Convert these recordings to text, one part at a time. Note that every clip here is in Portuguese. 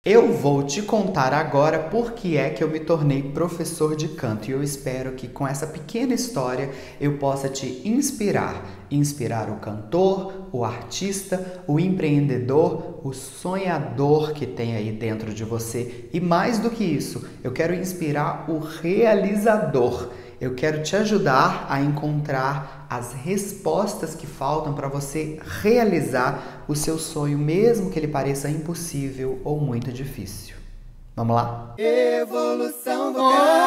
Eu vou te contar agora por que é que eu me tornei professor de canto e eu espero que com essa pequena história eu possa te inspirar. Inspirar o cantor, o artista, o empreendedor, o sonhador que tem aí dentro de você. E mais do que isso, eu quero inspirar o realizador. Eu quero te ajudar a encontrar as respostas que faltam para você realizar o seu sonho, mesmo que ele pareça impossível ou muito difícil. Vamos lá? Evolução vocal.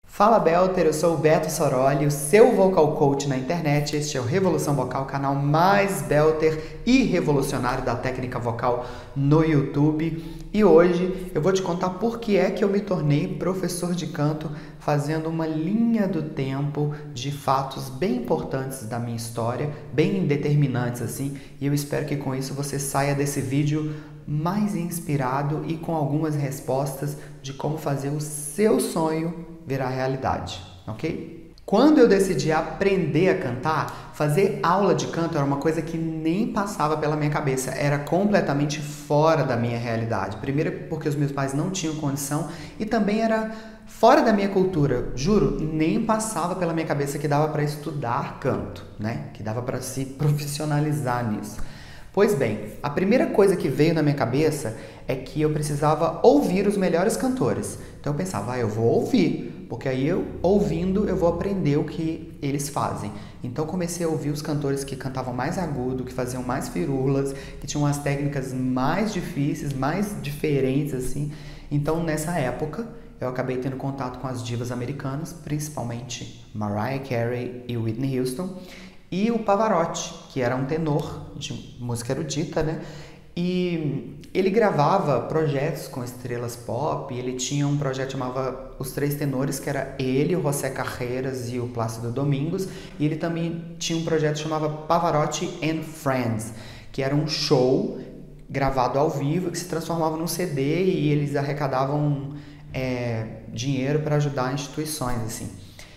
Fala Belter, eu sou o Beto Soroli, o seu vocal coach na internet. Este é o Revolução Vocal, o canal mais Belter e revolucionário da técnica vocal no YouTube. E hoje eu vou te contar por que é que eu me tornei professor de canto, fazendo uma linha do tempo de fatos bem importantes da minha história, bem determinantes assim. E eu espero que com isso você saia desse vídeo mais inspirado e com algumas respostas de como fazer o seu sonho virar realidade, ok? Quando eu decidi aprender a cantar, fazer aula de canto era uma coisa que nem passava pela minha cabeça, era completamente fora da minha realidade. Primeiro porque os meus pais não tinham condição e também era fora da minha cultura. Juro, nem passava pela minha cabeça que dava para estudar canto, né? Que dava para se profissionalizar nisso. Pois bem, a primeira coisa que veio na minha cabeça é que eu precisava ouvir os melhores cantores. Então eu pensava, eu vou ouvir, porque aí ouvindo eu vou aprender o que eles fazem. Então comecei a ouvir os cantores que cantavam mais agudo, que faziam mais firulas, que tinham as técnicas mais difíceis, mais diferentes assim. Então nessa época eu acabei tendo contato com as divas americanas, principalmente Mariah Carey e Whitney Houston. E o Pavarotti, que era um tenor de música erudita, né? E ele gravava projetos com estrelas pop, ele tinha um projeto que chamava Os Três Tenores, que era ele, o José Carreras e o Plácido Domingos, e ele também tinha um projeto que chamava Pavarotti and Friends, que era um show gravado ao vivo, que se transformava num CD e eles arrecadavam dinheiro para ajudar instituições, assim.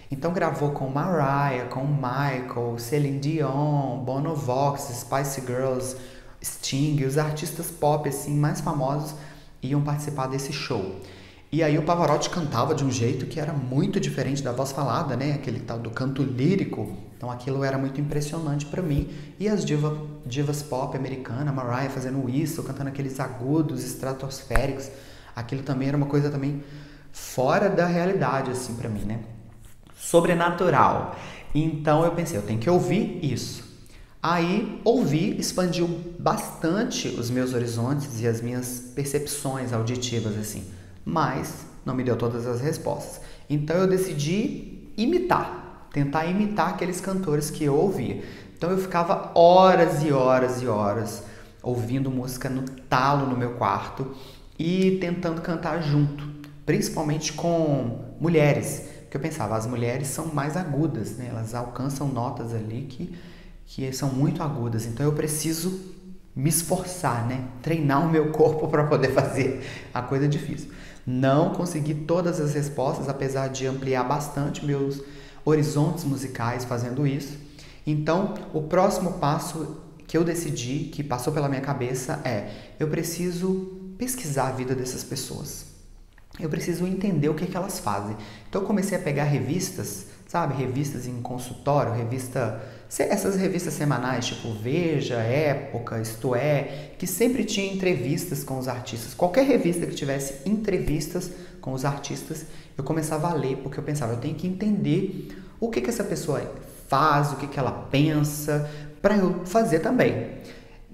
Então gravou com Mariah, com Michael, Celine Dion, Bono Vox, Spice Girls, Sting, os artistas pop assim mais famosos iam participar desse show. E aí o Pavarotti cantava de um jeito que era muito diferente da voz falada, né? Aquele tal do canto lírico. Então aquilo era muito impressionante para mim. E as divas pop americanas, Mariah fazendo isso, cantando aqueles agudos estratosféricos, aquilo também era uma coisa também fora da realidade assim para mim, né? Sobrenatural. Então eu pensei, eu tenho que ouvir isso. Aí ouvir expandiu bastante os meus horizontes e as minhas percepções auditivas assim, mas não me deu todas as respostas. Então eu decidi tentar imitar aqueles cantores que eu ouvia. Então eu ficava horas e horas e horas ouvindo música no talo no meu quarto e tentando cantar junto, principalmente com mulheres. Porque eu pensava, as mulheres são mais agudas, né? Elas alcançam notas ali que são muito agudas. Então eu preciso me esforçar, né? Treinar o meu corpo para poder fazer a coisa difícil. Não consegui todas as respostas, apesar de ampliar bastante meus horizontes musicais fazendo isso. Então, o próximo passo que eu decidi, que passou pela minha cabeça eu preciso pesquisar a vida dessas pessoas. Eu preciso entender o que elas fazem. Então eu comecei a pegar revistas, sabe? Revistas em consultório, essas revistas semanais, tipo Veja, Época, Isto É, que sempre tinha entrevistas com os artistas. Qualquer revista que tivesse entrevistas com os artistas, eu começava a ler, porque eu pensava, eu tenho que entender o que essa pessoa faz, o que ela pensa, para eu fazer também.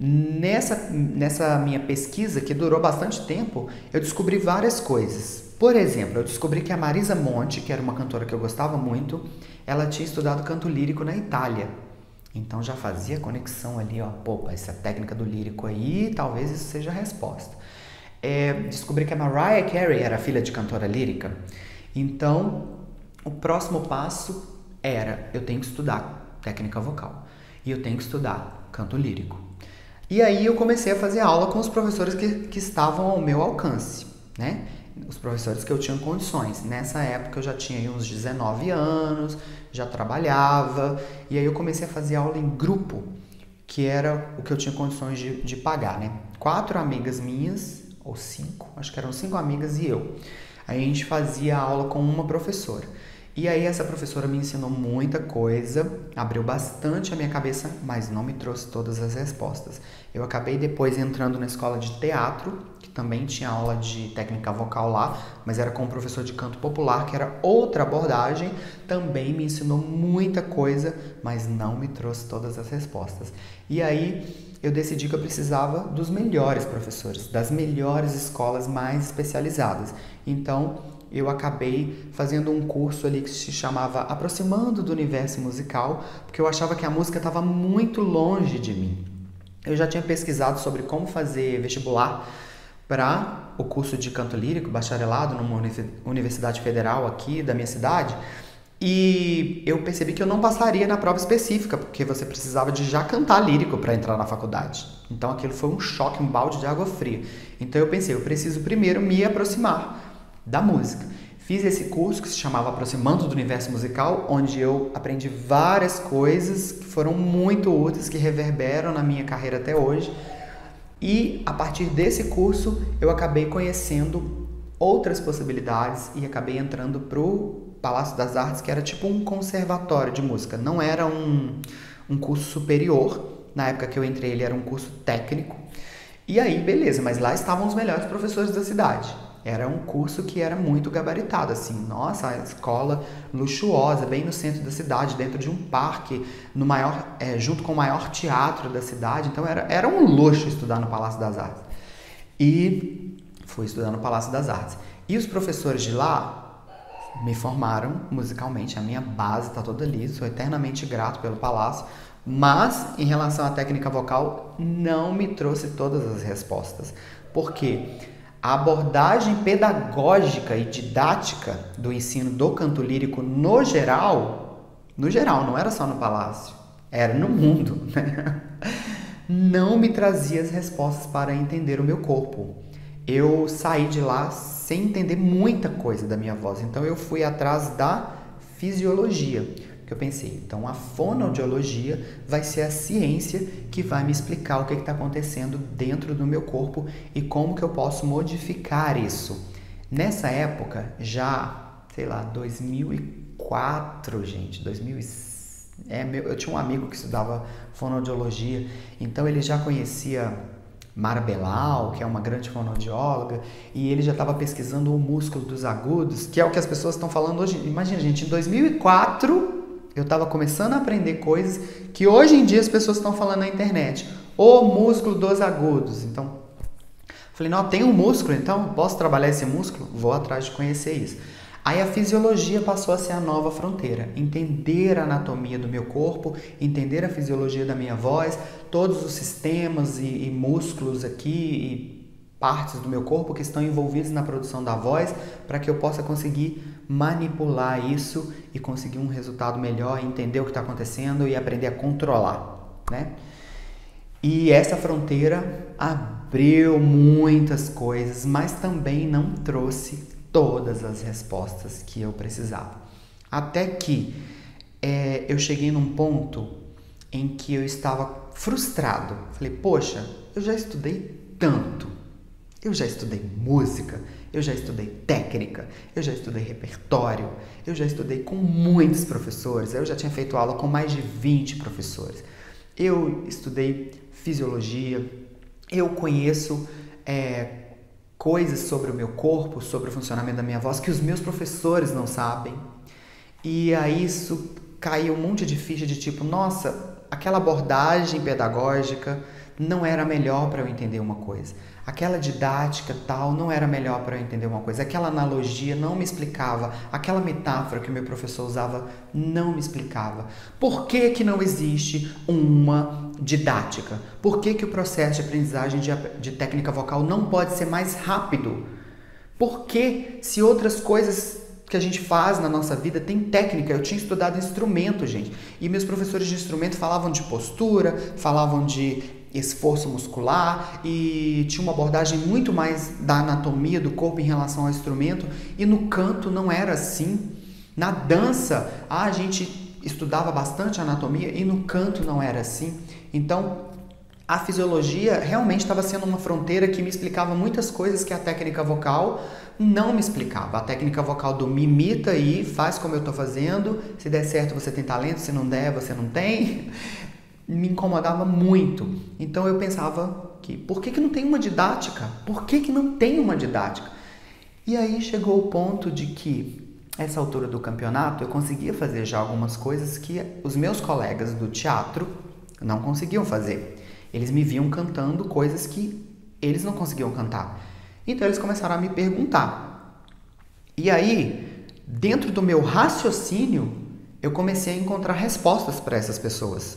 Nessa minha pesquisa, que durou bastante tempo, eu descobri várias coisas. Por exemplo, eu descobri que a Marisa Monte, que era uma cantora que eu gostava muito, ela tinha estudado canto lírico na Itália. Então já fazia conexão ali, essa técnica do lírico aí, talvez isso seja a resposta. Descobri que a Mariah Carey era filha de cantora lírica. Então, o próximo passo era, eu tenho que estudar técnica vocal. E eu tenho que estudar canto lírico. E aí eu comecei a fazer aula com os professores que estavam ao meu alcance, né? Os professores que eu tinha condições. Nessa época eu já tinha uns 19 anos, já trabalhava, e aí eu comecei a fazer aula em grupo, que era o que eu tinha condições de pagar, né? 4 amigas minhas, ou 5, acho que eram 5 amigas e eu. Aí a gente fazia aula com uma professora. E aí essa professora me ensinou muita coisa, abriu bastante a minha cabeça, mas não me trouxe todas as respostas. Eu acabei depois entrando na escola de teatro, que também tinha aula de técnica vocal lá, mas era com um professor de canto popular, que era outra abordagem, também me ensinou muita coisa, mas não me trouxe todas as respostas. E aí eu decidi que eu precisava dos melhores professores, das melhores escolas mais especializadas. Então eu acabei fazendo um curso ali que se chamava Aproximando do Universo Musical, porque eu achava que a música estava muito longe de mim. Eu já tinha pesquisado sobre como fazer vestibular para o curso de canto lírico, bacharelado, numa universidade federal aqui da minha cidade, e eu percebi que eu não passaria na prova específica, porque você precisava de já cantar lírico para entrar na faculdade. Então aquilo foi um choque, um balde de água fria. Então eu pensei, eu preciso primeiro me aproximar da música. Fiz esse curso que se chamava Aproximando do Universo Musical, onde eu aprendi várias coisas que foram muito úteis, que reverberam na minha carreira até hoje. E a partir desse curso eu acabei conhecendo outras possibilidades e acabei entrando pro Palácio das Artes, que era tipo um conservatório de música. Não era um curso superior. Na época que eu entrei ele era um curso técnico. E aí, beleza, mas lá estavam os melhores professores da cidade. Era um curso que era muito gabaritado, assim, nossa, a escola luxuosa, bem no centro da cidade, dentro de um parque, no maior, junto com o maior teatro da cidade. Então era um luxo estudar no Palácio das Artes. E fui estudar no Palácio das Artes. E os professores de lá me formaram musicalmente, a minha base está toda ali, sou eternamente grato pelo Palácio. Mas, em relação à técnica vocal, não me trouxe todas as respostas. Por quê? A abordagem pedagógica e didática do ensino do canto lírico no geral, não era só no Palácio, era no mundo, né? Não me trazia as respostas para entender o meu corpo. Eu saí de lá sem entender muita coisa da minha voz, então eu fui atrás da fisiologia. Eu pensei, então a fonoaudiologia vai ser a ciência que vai me explicar o que está acontecendo dentro do meu corpo e como que eu posso modificar isso. Nessa época, já, sei lá, 2004, gente, eu tinha um amigo que estudava fonoaudiologia, então ele já conhecia Mara Belal, que é uma grande fonoaudióloga, e ele já estava pesquisando o músculo dos agudos, que é o que as pessoas estão falando hoje. Imagina, gente, em 2004... eu estava começando a aprender coisas que hoje em dia as pessoas estão falando na internet. O músculo dos agudos. Então, falei, não, tem um músculo, então posso trabalhar esse músculo? Vou atrás de conhecer isso. Aí a fisiologia passou a ser a nova fronteira. Entender a anatomia do meu corpo, entender a fisiologia da minha voz, todos os sistemas e músculos aqui e partes do meu corpo que estão envolvidos na produção da voz, para que eu possa conseguir manipular isso e conseguir um resultado melhor, entender o que está acontecendo e aprender a controlar, né? E essa fronteira abriu muitas coisas, mas também não trouxe todas as respostas que eu precisava. Até que eu cheguei num ponto em que eu estava frustrado. Falei, poxa, eu já estudei tanto. Eu já estudei música, eu já estudei técnica, eu já estudei repertório, eu já estudei com muitos professores, eu já tinha feito aula com mais de 20 professores. Eu estudei fisiologia, eu conheço coisas sobre o meu corpo, sobre o funcionamento da minha voz que os meus professores não sabem. E aí isso caiu um monte de ficha de tipo, nossa, aquela abordagem pedagógica não era melhor para eu entender uma coisa. Aquela didática tal não era melhor para eu entender uma coisa. Aquela analogia não me explicava. Aquela metáfora que o meu professor usava não me explicava. Por que que não existe uma didática? Por que que o processo de aprendizagem de técnica vocal não pode ser mais rápido? Por que, se outras coisas que a gente faz na nossa vida tem técnica? Eu tinha estudado instrumento, gente. E meus professores de instrumento falavam de postura, falavam de esforço muscular e tinha uma abordagem muito mais da anatomia do corpo em relação ao instrumento, e no canto não era assim. Na dança a gente estudava bastante anatomia e no canto não era assim. Então, a fisiologia realmente estava sendo uma fronteira que me explicava muitas coisas que a técnica vocal não me explicava. A técnica vocal do me imita e faz como eu estou fazendo, se der certo você tem talento, se não der você não tem, me incomodava muito. Então eu pensava que por que não tem uma didática? Por que não tem uma didática? E aí chegou o ponto de que, essa altura do campeonato, eu conseguia fazer já algumas coisas que os meus colegas do teatro não conseguiam fazer. Eles me viam cantando coisas que eles não conseguiam cantar. Então eles começaram a me perguntar. E aí, dentro do meu raciocínio, eu comecei a encontrar respostas para essas pessoas.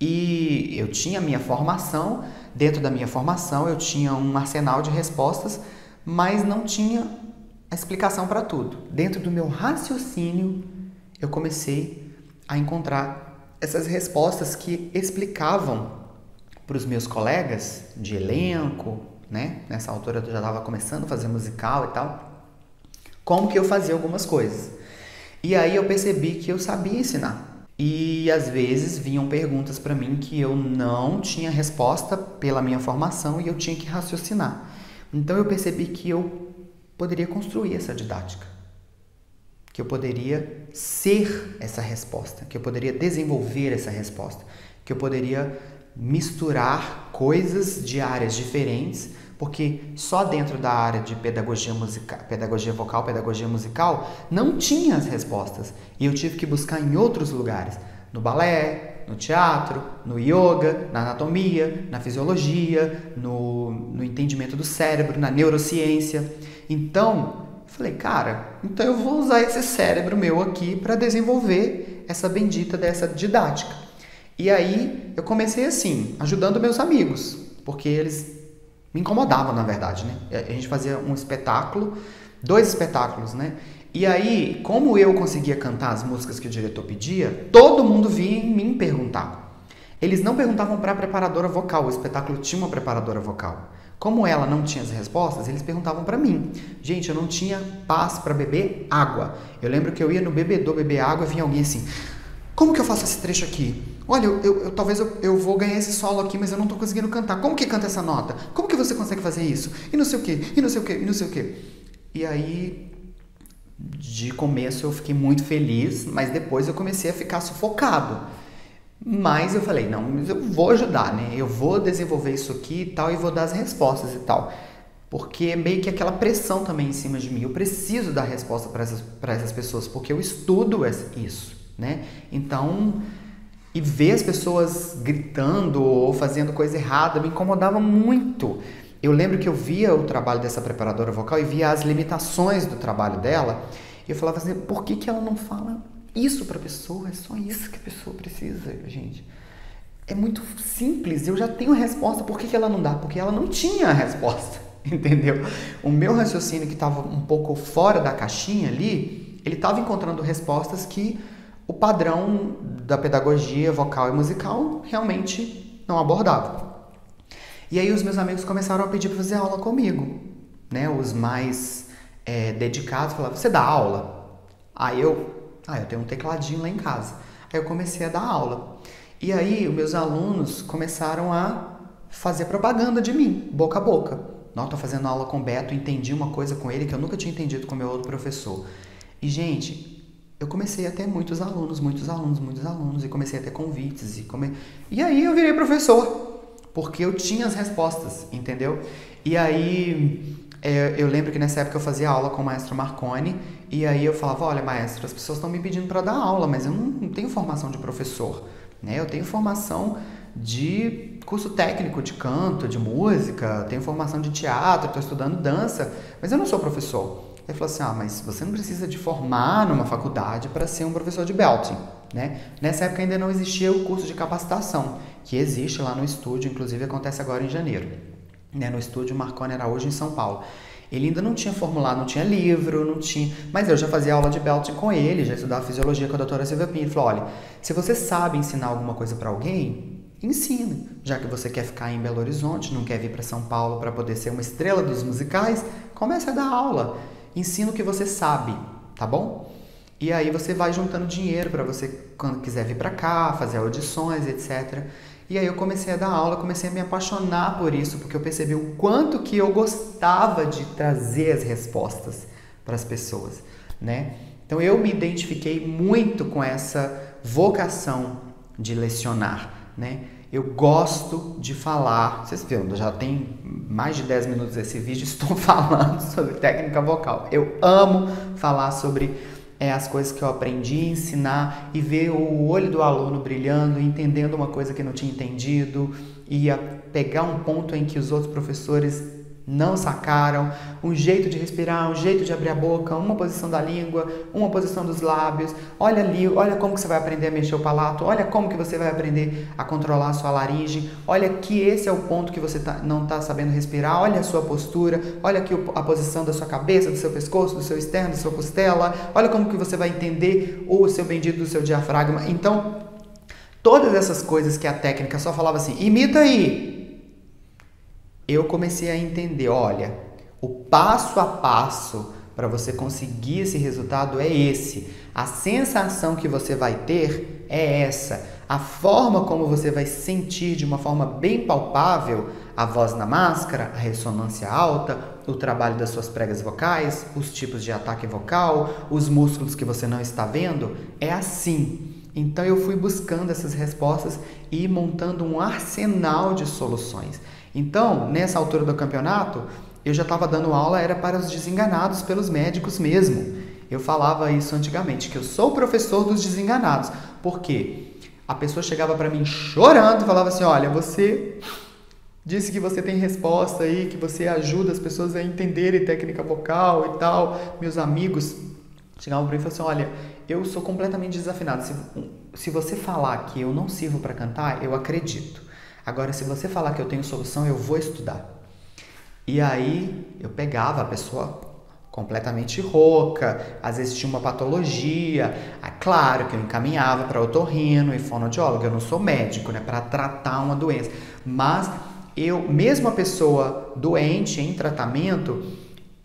E eu tinha a minha formação, dentro da minha formação eu tinha um arsenal de respostas, mas não tinha a explicação para tudo. Dentro do meu raciocínio, eu comecei a encontrar essas respostas que explicavam para os meus colegas de elenco, né? Nessa altura eu já estava começando a fazer musical e tal, como que eu fazia algumas coisas. E aí eu percebi que eu sabia ensinar. E às vezes vinham perguntas para mim que eu não tinha resposta pela minha formação e eu tinha que raciocinar. Então eu percebi que eu poderia construir essa didática, que eu poderia ser essa resposta, que eu poderia desenvolver essa resposta, que eu poderia misturar coisas de áreas diferentes, porque só dentro da área de pedagogia vocal, pedagogia musical, não tinha as respostas. E eu tive que buscar em outros lugares, no balé, no teatro, no yoga, na anatomia, na fisiologia, no entendimento do cérebro, na neurociência. Então, falei, cara, então eu vou usar esse cérebro meu aqui para desenvolver essa bendita dessa didática. E aí eu comecei assim, ajudando meus amigos, porque eles me incomodavam, na verdade, né? A gente fazia um espetáculo, 2 espetáculos, né? E aí, como eu conseguia cantar as músicas que o diretor pedia, todo mundo vinha em mim perguntar. Eles não perguntavam para a preparadora vocal, o espetáculo tinha uma preparadora vocal. Como ela não tinha as respostas, eles perguntavam para mim. Gente, eu não tinha paz para beber água. Eu lembro que eu ia no bebedouro beber água e vinha alguém assim, como que eu faço esse trecho aqui? Olha, talvez eu vou ganhar esse solo aqui, mas eu não tô conseguindo cantar. Como que canta essa nota? Como que você consegue fazer isso? E não sei o quê, e não sei o quê, e não sei o quê. E aí, de começo eu fiquei muito feliz, mas depois eu comecei a ficar sufocado. Mas eu falei, não, mas eu vou ajudar, né? Eu vou desenvolver isso aqui e tal, e vou dar as respostas e tal. Porque é meio que aquela pressão também em cima de mim. Eu preciso dar resposta para essas pessoas, porque eu estudo isso, né? Então, e ver as pessoas gritando ou fazendo coisa errada me incomodava muito. Eu lembro que eu via o trabalho dessa preparadora vocal e via as limitações do trabalho dela. E eu falava assim, por que ela não fala isso para a pessoa? É só isso que a pessoa precisa, gente. É muito simples, eu já tenho a resposta. Por que ela não dá? Porque ela não tinha a resposta, entendeu? O meu raciocínio, que estava um pouco fora da caixinha ali, ele estava encontrando respostas que o padrão da pedagogia vocal e musical realmente não abordava. E aí os meus amigos começaram a pedir para fazer aula comigo, né? Os mais dedicados falavam, você dá aula? Aí eu tenho um tecladinho lá em casa. Aí eu comecei a dar aula. E aí os meus alunos começaram a fazer propaganda de mim, boca a boca. Não, tô fazendo aula com o Beto, entendi uma coisa com ele que eu nunca tinha entendido com o meu outro professor. E, gente, eu comecei a ter muitos alunos, e comecei a ter convites. E aí eu virei professor, porque eu tinha as respostas, entendeu? E aí eu lembro que nessa época eu fazia aula com o maestro Marconi, e aí eu falava, olha, maestro, as pessoas estão me pedindo para dar aula, mas eu não tenho formação de professor, né? Eu tenho formação de curso técnico de canto, de música, tenho formação de teatro, estou estudando dança, mas eu não sou professor. Ele falou assim, mas você não precisa de formar numa faculdade para ser um professor de belting, né? Nessa época ainda não existia o curso de capacitação, que existe lá no estúdio, inclusive acontece agora em janeiro, né? No estúdio Marconi Araújo, em São Paulo. Ele ainda não tinha formulado, não tinha livro, não tinha... Mas eu já fazia aula de belting com ele, já estudava fisiologia com a doutora Silvia Pinho. Ele falou, olha, se você sabe ensinar alguma coisa para alguém, ensina. Já que você quer ficar em Belo Horizonte, não quer vir para São Paulo para poder ser uma estrela dos musicais, comece a dar aula. Ensina o que você sabe, tá bom? E aí você vai juntando dinheiro para você, quando quiser vir para cá, fazer audições, etc. E aí eu comecei a dar aula, comecei a me apaixonar por isso, porque eu percebi o quanto que eu gostava de trazer as respostas para as pessoas, né? Então eu me identifiquei muito com essa vocação de lecionar, né? Eu gosto de falar, vocês viram, já tem mais de 10 minutos esse vídeo, estou falando sobre técnica vocal. Eu amo falar sobre as coisas que eu aprendi, ensinar e ver o olho do aluno brilhando, entendendo uma coisa que não tinha entendido, e pegar um ponto em que os outros professores não sacaram, um jeito de respirar, um jeito de abrir a boca, uma posição da língua, uma posição dos lábios. Olha ali, olha como que você vai aprender a mexer o palato, olha como que você vai aprender a controlar a sua laringe, olha que esse é o ponto que você não está sabendo respirar, olha a sua postura, olha aqui a posição da sua cabeça, do seu pescoço, do seu externo, da sua costela, olha como que você vai entender o seu bendito do seu diafragma. Então, todas essas coisas que a técnica só falava assim, imita aí, eu comecei a entender, olha, o passo a passo para você conseguir esse resultado é esse. A sensação que você vai ter é essa. A forma como você vai sentir de uma forma bem palpável a voz na máscara, a ressonância alta, o trabalho das suas pregas vocais, os tipos de ataque vocal, os músculos que você não está vendo, é assim. Então eu fui buscando essas respostas e montando um arsenal de soluções. Então, nessa altura do campeonato, eu já estava dando aula, era para os desenganados pelos médicos mesmo. Eu falava isso antigamente, que eu sou o professor dos desenganados. Por quê? A pessoa chegava para mim chorando e falava assim, olha, você disse que você tem resposta aí, que você ajuda as pessoas a entenderem técnica vocal e tal. Meus amigos chegavam para mim e falavam assim, olha, eu sou completamente desafinado. Se você falar que eu não sirvo para cantar, eu acredito. Agora, se você falar que eu tenho solução, eu vou estudar. E aí, eu pegava a pessoa completamente rouca, às vezes tinha uma patologia. Claro que eu encaminhava para otorrino e fonoaudiólogo, eu não sou médico, né, para tratar uma doença. Mas mesmo a pessoa doente, em tratamento,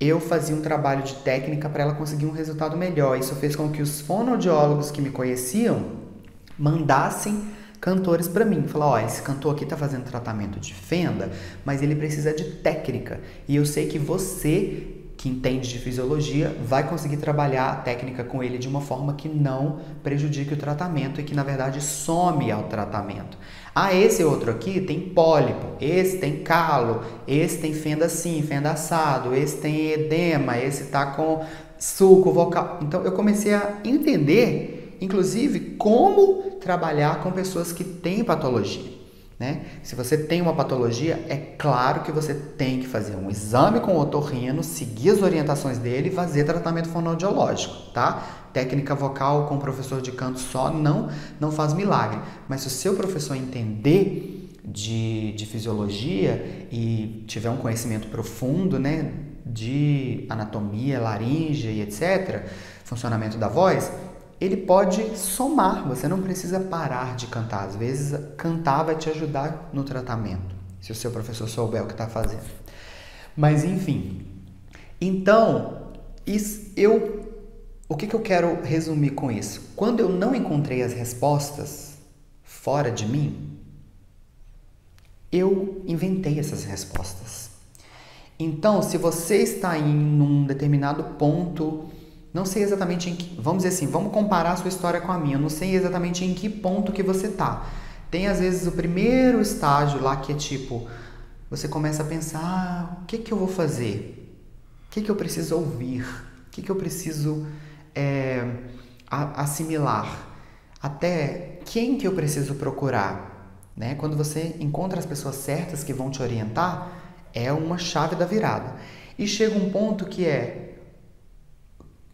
eu fazia um trabalho de técnica para ela conseguir um resultado melhor. Isso fez com que os fonoaudiólogos que me conheciam mandassem cantores para mim, falar, ó, esse cantor aqui tá fazendo tratamento de fenda, mas ele precisa de técnica, e eu sei que você, que entende de fisiologia, vai conseguir trabalhar a técnica com ele de uma forma que não prejudique o tratamento e que, na verdade, some ao tratamento. Ah, esse outro aqui tem pólipo, esse tem calo, esse tem fenda assim, fenda assado, esse tem edema, esse tá com sulco vocal. Então, eu comecei a entender, inclusive, como trabalhar com pessoas que têm patologia, né? Se você tem uma patologia, é claro que você tem que fazer um exame com o otorrino, seguir as orientações dele e fazer tratamento fonoaudiológico, tá? Técnica vocal com professor de canto só não faz milagre. Mas se o seu professor entender de fisiologia e tiver um conhecimento profundo, né, de anatomia, laringe e etc., funcionamento da voz, ele pode somar, você não precisa parar de cantar. Às vezes, cantar vai te ajudar no tratamento, se o seu professor souber o que está fazendo. Mas, enfim. Então, o que eu quero resumir com isso? Quando eu não encontrei as respostas fora de mim, eu inventei essas respostas. Então, se você está em um determinado ponto, não sei exatamente em que, vamos dizer assim, vamos comparar a sua história com a minha, eu não sei exatamente em que ponto que você tá. Tem às vezes o primeiro estágio lá que é tipo, você começa a pensar, o que eu vou fazer? O que eu preciso ouvir? O que eu preciso assimilar? Até quem que eu preciso procurar? Né? Quando você encontra as pessoas certas que vão te orientar, é uma chave da virada. E chega um ponto que é,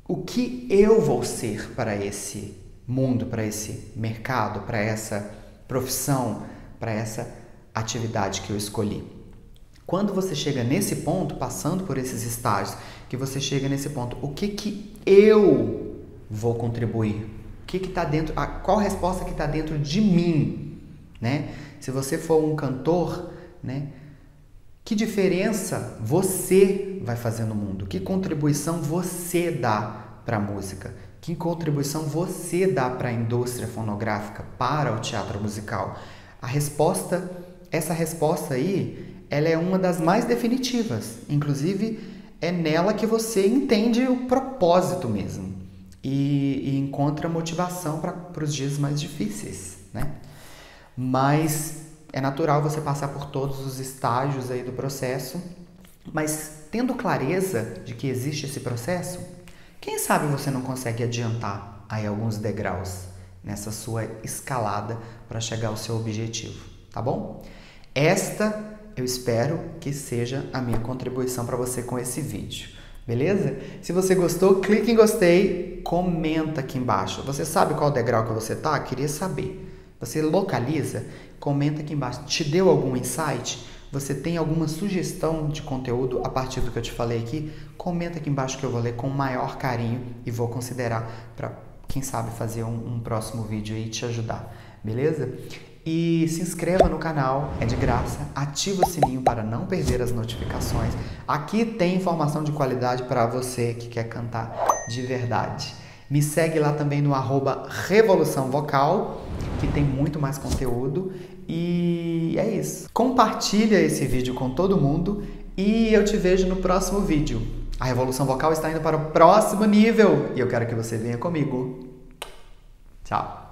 o que eu vou ser para esse mundo, para esse mercado, para essa profissão, para essa atividade que eu escolhi? Quando você chega nesse ponto, passando por esses estágios, que você chega nesse ponto, o que eu vou contribuir? O que está dentro? Qual resposta que está dentro de mim? Né? Se você for um cantor, né? Que diferença você vai fazer no mundo? Que contribuição você dá para a música? Que contribuição você dá para a indústria fonográfica, para o teatro musical? Essa resposta aí, ela é uma das mais definitivas. Inclusive, é nela que você entende o propósito mesmo e encontra motivação para os dias mais difíceis, né? Mas é natural você passar por todos os estágios aí do processo, mas tendo clareza de que existe esse processo, quem sabe você não consegue adiantar aí alguns degraus nessa sua escalada para chegar ao seu objetivo, tá bom? Esta eu espero que seja a minha contribuição para você com esse vídeo, beleza? Se você gostou, clique em gostei, comenta aqui embaixo. Você sabe qual degrau que você tá? Queria saber. Você localiza? Comenta aqui embaixo. Te deu algum insight? Você tem alguma sugestão de conteúdo a partir do que eu te falei aqui? Comenta aqui embaixo que eu vou ler com o maior carinho e vou considerar para, quem sabe, fazer um próximo vídeo e te ajudar, beleza? E se inscreva no canal, é de graça, ativa o sininho para não perder as notificações. Aqui tem informação de qualidade para você que quer cantar de verdade. Me segue lá também no @Revolução Vocal, que tem muito mais conteúdo. E é isso. Compartilha esse vídeo com todo mundo e eu te vejo no próximo vídeo. A Revolução Vocal está indo para o próximo nível e eu quero que você venha comigo. Tchau!